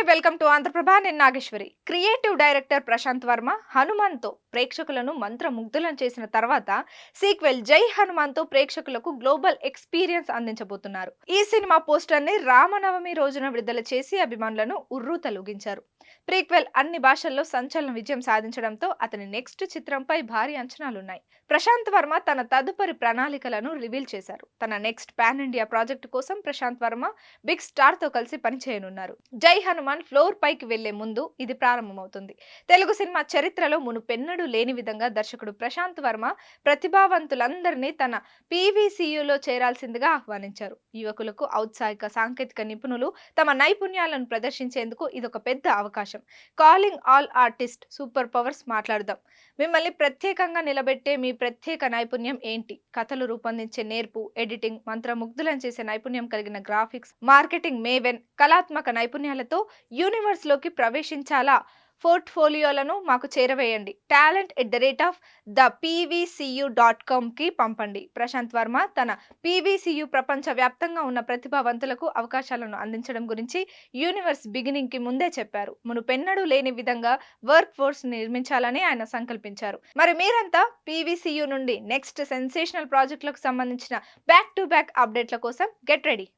Welcome to Andhra Prabha. నేను Nageswari. Creative director Prashanth Varma Hanuman తో ప్రేక్షకులను మంత్రముగ్ధులను చేసిన తర్వాత సీక్వెల్ జై హనుమాన్ తో ప్రేక్షకులకు గ్లోబల్ ఎక్స్పీరియన్స్ అందించబోతున్నారు. ఈ సినిమా పోస్టర్ ని రామనవమి రోజున విడుదల చేసి అభిమానులను ఉర్రూతలూగించారు. ప్రీక్వెల్ అన్ని భాషల్లో సంచలన విజయం సాధించడంతో అతని నెక్స్ట్ చిత్రంపై భారీ అంచనాలున్నాయి. ప్రశాంత్ వర్మ తన తదుపరి ప్రణాళికలను రివీల్ చేశారు. తన నెక్స్ట్ పాన్ ఇండియా ప్రాజెక్టు కోసం ప్రశాంత్ వర్మ బిగ్ స్టార్ తో కలిసి పనిచేయనున్నారు. జై హనుమాన్ ఫ్లోర్ పైకి వెళ్లే ముందు ఇది ప్రారంభమవుతుంది. తెలుగు సినిమా చరిత్రలో మునుపెన్నడూ లేని విధంగా దర్శకుడు ప్రశాంత్ వర్మ ప్రతిభావంతులందరినీ తన పీవీసీయూలో చేరాల్సిందిగా ఆహ్వానించారు. యువకులకు ఔత్సాహిక సాంకేతిక నిపుణులు తమ నైపుణ్యాలను ప్రదర్శించేందుకు ఇదొక పెద్ద అవకాశం. Calling all artist super powers మాట్లాడదాం. మిమ్మల్ని ప్రత్యేకంగా నిలబెట్టే మీ ప్రత్యేక నైపుణ్యం ఏంటి? కథలు రూపొందించే నేర్పు, ఎడిటింగ్, మంత్రముగ్ధులను చేసే నైపుణ్యం కలిగిన గ్రాఫిక్స్, మార్కెటింగ్ మేవెన్, కళాత్మక నైపుణ్యాలతో యూనివర్స్ లోకి ప్రవేశించాలా? పోర్ట్ఫోలియోలను మాకు చేరవేయండి. talent@thepvcu.com కి పంపండి. ప్రశాంత్ వర్మ తన పీవీసీయూ ప్రపంచ వ్యాప్తంగా ఉన్న ప్రతిభావంతులకు అవకాశాలను అందించడం గురించి యూనివర్స్ బిగినింగ్ కి ముందే చెప్పారు. మునుపెన్నడూ లేని విధంగా వర్క్ ఫోర్స్ నిర్మించాలని ఆయన సంకల్పించారు. మరి మీరంతా పీవీసీయూ నుండి నెక్స్ట్ సెన్సేషనల్ ప్రాజెక్టులకు సంబంధించిన బ్యాక్ టు బ్యాక్ అప్డేట్ల కోసం గెట్ రెడీ.